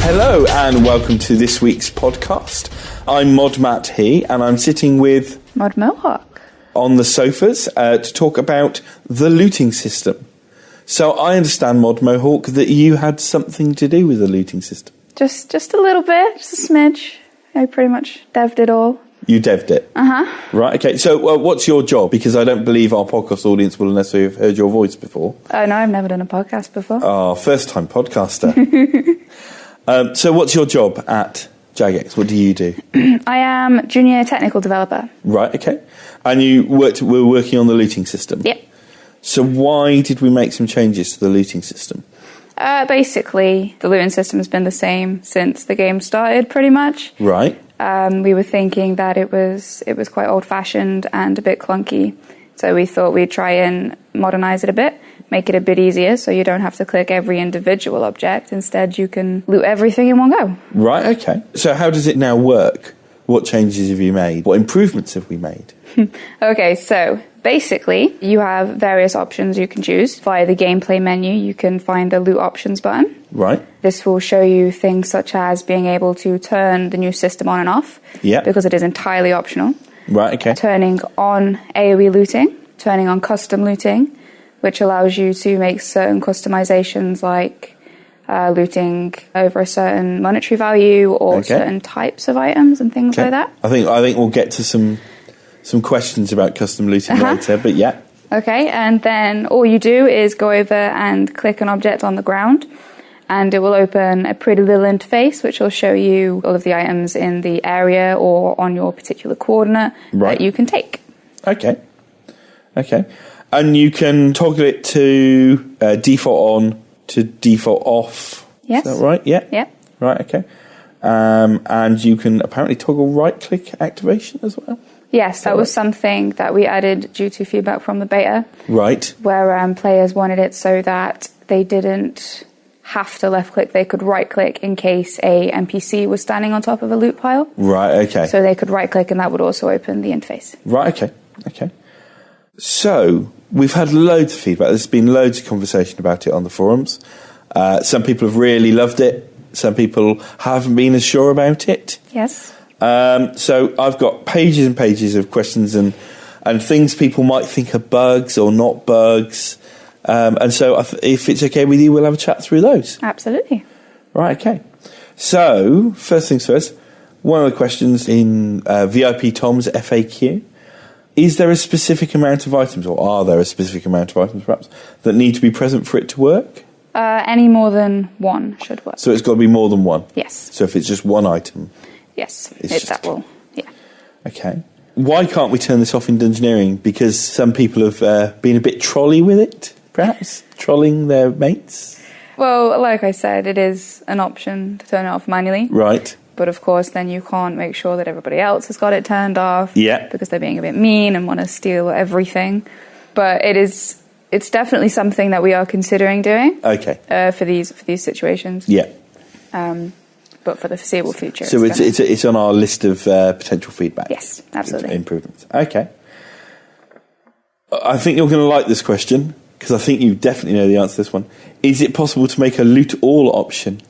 Hello and welcome to this week's podcast. I'm Mod MattHe and I'm sitting with Mod Mohawk on the sofas to talk about the looting system. So I understand, Mod Mohawk, that you had something to do with the looting system. Just a little bit, just a smidge. I pretty much dev'd it all. You dev'd it? Uh-huh. Right, okay. So what's your job? Because I don't believe our podcast audience will necessarily have heard your voice before. Oh, no, I've never done a podcast before. Oh, first-time podcaster. So what's your job at Jagex? What do you do? I am junior technical developer. Right, okay. And you were working on the looting system? Yep. So why did we make some changes to the looting system? Basically, the looting system has been the same since the game started, pretty much. Right. We were thinking that it was quite old-fashioned and a bit clunky, so we thought we'd try and modernize it a bit, make it a bit easier so you don't have to click every individual object. Instead, you can loot everything in one go. Right, okay. So how does it now work? What changes have you made? What improvements have we made? Okay, so basically, you have various options you can choose. Via the gameplay menu, you can find the loot options button. Right. This will show you things such as being able to turn the new system on and off. Yeah. Because it is entirely optional. Right, okay. Turning on AoE looting, turning on custom looting, which allows you to make certain customizations like looting over a certain monetary value or certain types of items and things like that. I think we'll get to some questions about custom looting later, but yeah. Okay, and then all you do is go over and click an object on the ground, and it will open a pretty little interface which will show you all of the items in the area or on your particular coordinate that you can take. Okay. And you can toggle it to default on to default off. Yes. Is that right? Yeah. Yep. Right, okay. And you can apparently toggle right-click activation as well? Yes, that was something that we added due to feedback from the beta. Right. Where players wanted it so that they didn't have to left-click. They could right-click in case a NPC was standing on top of a loot pile. Right, okay. So they could right-click and that would also open the interface. Right, okay. So, we've had loads of feedback. There's been loads of conversation about it on the forums. Some people have really loved it. Some people haven't been as sure about it. Yes. So I've got pages and pages of questions and things people might think are bugs or not bugs. And so if it's okay with you, we'll have a chat through those. Absolutely. Right, okay. So, first things first, one of the questions in VIP Tom's FAQ, is there a specific amount of items, or are there a specific amount of items perhaps, that need to be present for it to work? Any more than one should work. So it's got to be more than one? Yes. So if it's just one item? Yes, that will, yeah. Okay. Why can't we turn this off in Dungeoneering? Because some people have been a bit trolly with it, perhaps? Trolling their mates? Well, like I said, it is an option to turn it off manually. Right. But of course, then you can't make sure that everybody else has got it turned off. Yeah. Because they're being a bit mean and want to steal everything. But it's definitely something that we are considering doing. Okay. For these situations. Yeah. But for the foreseeable future. So it's on our list of potential feedback. Yes, absolutely. Improvements. Okay. I think you're going to like this question, because I think you definitely know the answer to this one. Is it possible to make a loot all option?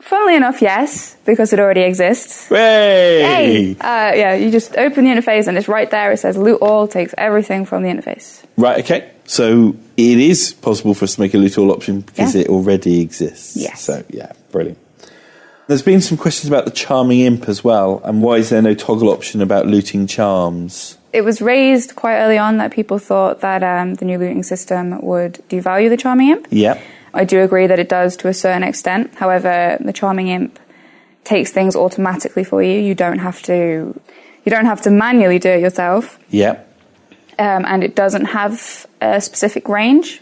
Funnily enough, yes, because it already exists. Hey! Yeah, you just open the interface and it's right there. It says loot all, takes everything from the interface. Right, okay. So it is possible for us to make a loot all option because it already exists. Yes. So, yeah, brilliant. There's been some questions about the charming imp as well, and why is there no toggle option about looting charms? It was raised quite early on that people thought that the new looting system would devalue the charming imp. Yeah. I do agree that it does to a certain extent. However, the charming imp takes things automatically for you. You don't have to manually do it yourself. Yeah. And it doesn't have a specific range.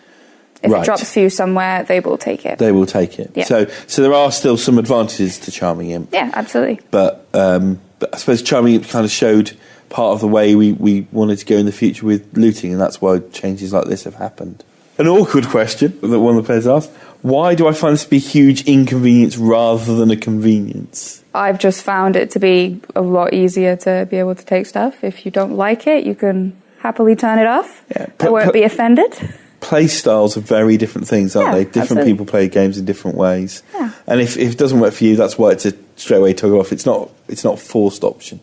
If it drops for you somewhere, they will take it. They will take it. Yeah. So there are still some advantages to charming imp. Yeah, absolutely. But I suppose charming imp kind of showed part of the way we wanted to go in the future with looting, and that's why changes like this have happened. An awkward question that one of the players asked: why do I find this to be a huge inconvenience rather than a convenience? I've just found it to be a lot easier to be able to take stuff. If you don't like it, you can happily turn it off. Yeah, I won't be offended. play styles are very different things, aren't they? Different people play games in different ways. Yeah. And if it doesn't work for you, that's why it's a straight away toggle off. It's not a forced option.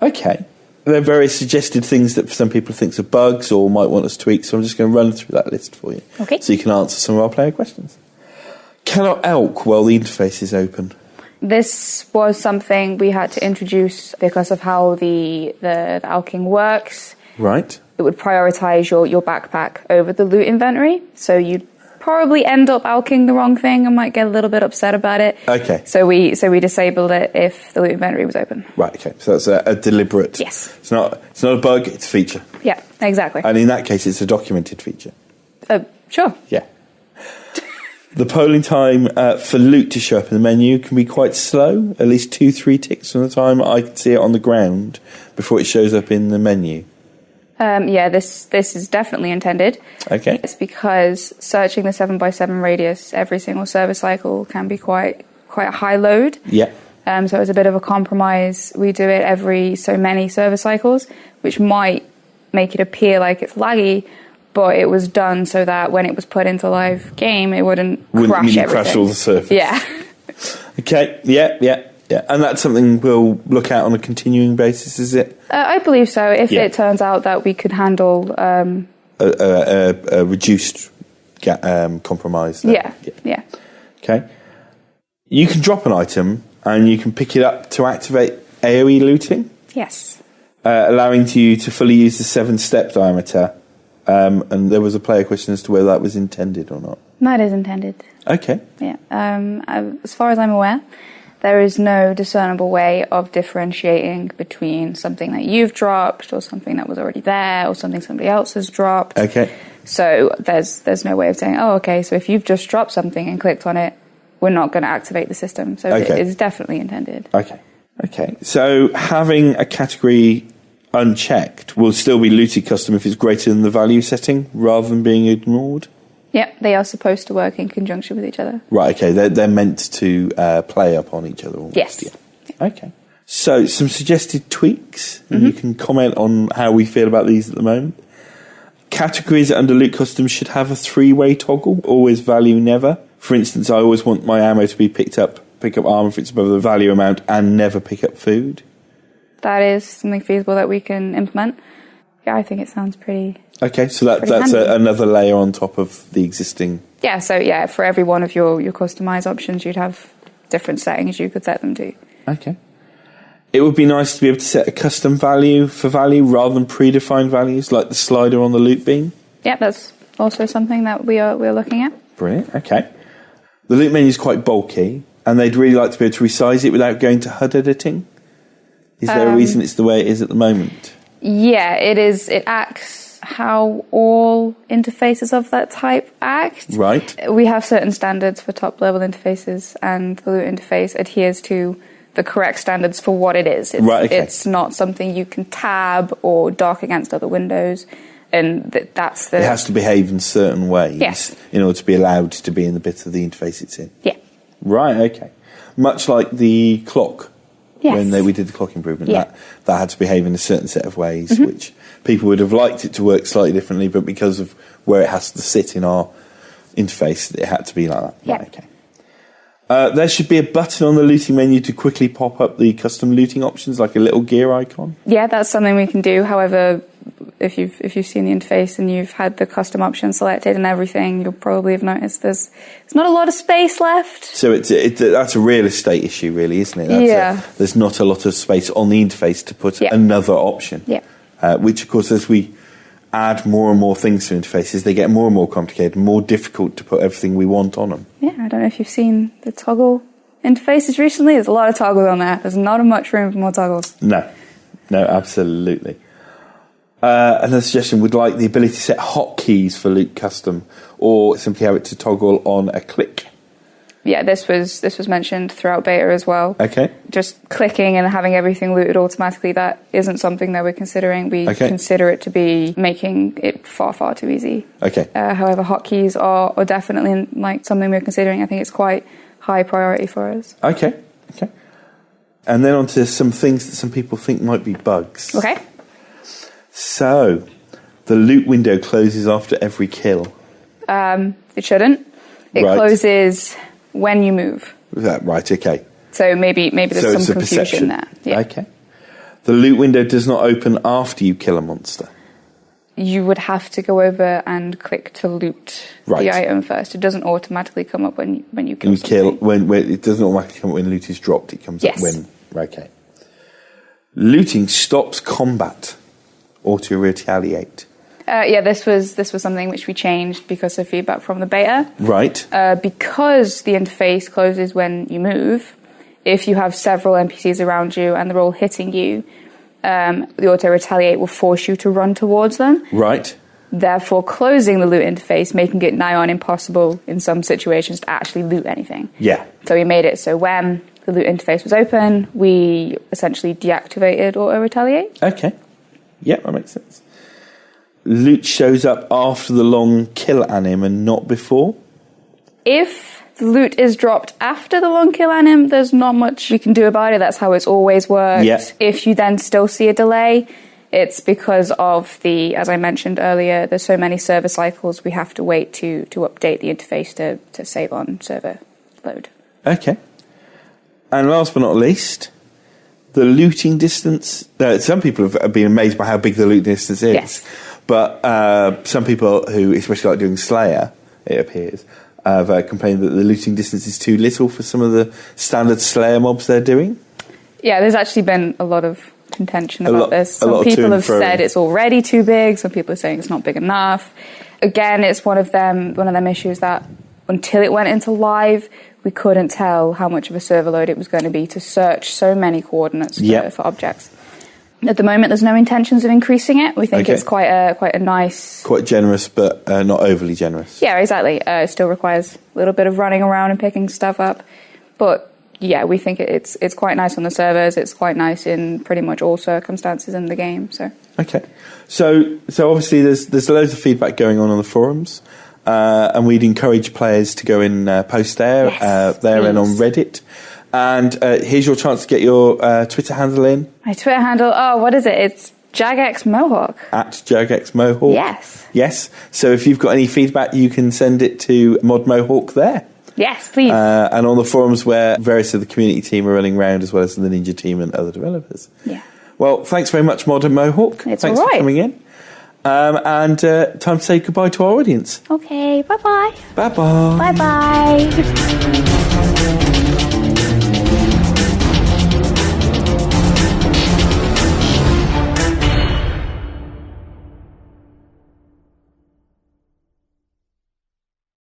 Okay. There are various suggested things that some people think are bugs or might want us to tweak, so I'm just going to run through that list for you. Okay. So you can answer some of our player questions. Cannot elk while the interface is open. This was something we had to introduce because of how the elking works. Right. It would prioritise your backpack over the loot inventory, so you'd probably end up elking the wrong thing and might get a little bit upset about it. Okay. So we disabled it if the loot inventory was open. Right, okay. So that's a deliberate... Yes. It's not a bug, it's a feature. Yeah, exactly. And in that case, it's a documented feature. Sure. Yeah. The polling time for loot to show up in the menu can be quite slow, at least 2-3 ticks from the time I can see it on the ground before it shows up in the menu. This is definitely intended. Okay. It's because searching the 7x7 radius every single service cycle can be quite a high load. Yeah. So it's a bit of a compromise. We do it every so many service cycles, which might make it appear like it's laggy, but it was done so that when it was put into live game, it wouldn't crash everything. Crash all the surface. Yeah. Okay. Yeah. And that's something we'll look at on a continuing basis, is it? I believe so. If it turns out that we could handle a reduced compromise. Then. Yeah. Okay. You can drop an item and you can pick it up to activate AoE looting. Yes. Allowing you to fully use the 7-step diameter. And there was a player question as to whether that was intended or not. That is intended. Okay. Yeah. As far as I'm aware, there is no discernible way of differentiating between something that you've dropped or something that was already there or something somebody else has dropped. Okay. So there's no way of saying, oh, okay, so if you've just dropped something and clicked on it, we're not going to activate the system. So it is definitely intended. Okay. So having a category unchecked will still be looted custom if it's greater than the value setting rather than being ignored? Yeah, they are supposed to work in conjunction with each other. Right, okay. They're meant to play upon each other almost. Yes. Yeah. Okay. So, some suggested tweaks, and you can comment on how we feel about these at the moment. Categories under loot custom should have a 3-way toggle, always value never. For instance, I always want my ammo to be pick up armor if it's above the value amount, and never pick up food. That is something feasible that we can implement. Yeah, I think it sounds pretty... Okay, so that's another layer on top of the existing... Yeah, so yeah, for every one of your customize options, you'd have different settings you could set them to. Okay. It would be nice to be able to set a custom value for value rather than predefined values like the slider on the loot beam. Yeah, that's also something that we're looking at. Brilliant, okay. The loot menu is quite bulky, and they'd really like to be able to resize it without going to HUD editing. Is there a reason it's the way it is at the moment? Yeah, it is. It acts how all interfaces of that type act. Right. We have certain standards for top-level interfaces, and the loot interface adheres to the correct standards for what it is. It's not something you can tab or dock against other windows, and that's the... It has to behave in certain ways in order to be allowed to be in the bit of the interface it's in. Yeah. Right, okay. Much like the clock. Yes. When we did the clock improvement, that had to behave in a certain set of ways, which people would have liked it to work slightly differently, but because of where it has to sit in our interface, it had to be like that. Yeah. Right, okay. There should be a button on the looting menu to quickly pop up the custom looting options, like a little gear icon. Yeah, that's something we can do. However, if you've seen the interface and you've had the custom option selected and everything, you'll probably have noticed there's not a lot of space left. So that's a real estate issue, really, isn't it? There's not a lot of space on the interface to put another option. Yeah. Which, of course, as we add more and more things to interfaces, they get more and more complicated, more difficult to put everything we want on them. Yeah, I don't know if you've seen the toggle interfaces recently. There's a lot of toggles on there. There's not much room for more toggles. No, absolutely. Another suggestion would like the ability to set hotkeys for loot custom, or simply have it to toggle on a click. Yeah, this was mentioned throughout beta as well. Okay. Just clicking and having everything looted automatically, that isn't something that we're considering. We consider it to be making it far, far too easy. Okay. However, hotkeys are definitely like something we're considering. I think it's quite high priority for us. Okay. And then on to some things that some people think might be bugs. Okay. So, the loot window closes after every kill. It shouldn't. It closes when you move. Right, okay. So maybe there's some confusion there. Yeah. Okay. The loot window does not open after you kill a monster. You would have to go over and click to loot the item first. It doesn't automatically come up when you kill something. When it doesn't automatically come up when loot is dropped. It comes up when... Okay. Looting stops combat. Auto retaliate. This was something which we changed because of feedback from the beta. Right. Because the interface closes when you move, if you have several NPCs around you and they're all hitting you, the auto retaliate will force you to run towards them. Right. Therefore, closing the loot interface, making it nigh on impossible in some situations to actually loot anything. Yeah. So we made it so when the loot interface was open, we essentially deactivated auto retaliate. Okay. Yeah, that makes sense. Loot shows up after the long kill anim and not before? If the loot is dropped after the long kill anim, there's not much we can do about it. That's how it's always worked. Yeah. If you then still see a delay, it's because of as I mentioned earlier, there's so many server cycles, we have to wait to update the interface to save on server load. Okay. And last but not least, the looting distance. Some people have been amazed by how big the loot distance is. Yes. But some people who especially like doing Slayer, it appears, have complained that the looting distance is too little for some of the standard Slayer mobs they're doing. Yeah, there's actually been a lot of contention about this. Some people have said it's already too big. Some people are saying it's not big enough. Again, it's one of them issues that until it went into live, we couldn't tell how much of a server load it was going to be to search so many coordinates for objects. At the moment, there's no intentions of increasing it. We think it's quite a nice... Quite generous, but not overly generous. Yeah, exactly. It still requires a little bit of running around and picking stuff up. But, yeah, we think it's quite nice on the servers. It's quite nice in pretty much all circumstances in the game. So okay. So obviously there's loads of feedback going on the forums. And we'd encourage players to go and post there and on Reddit. And here's your chance to get your Twitter handle in. My Twitter handle, what is it? It's JagXMohawk. At JagXMohawk. Yes. Yes. So if you've got any feedback, you can send it to Mod Mohawk there. Yes, please. And on the forums where various of the community team are running around, as well as the Ninja team and other developers. Yeah. Well, thanks very much, Mod and Mohawk. It's thanks all right. for coming in. And time to say goodbye to our audience. Okay, bye-bye. Bye-bye. Bye-bye.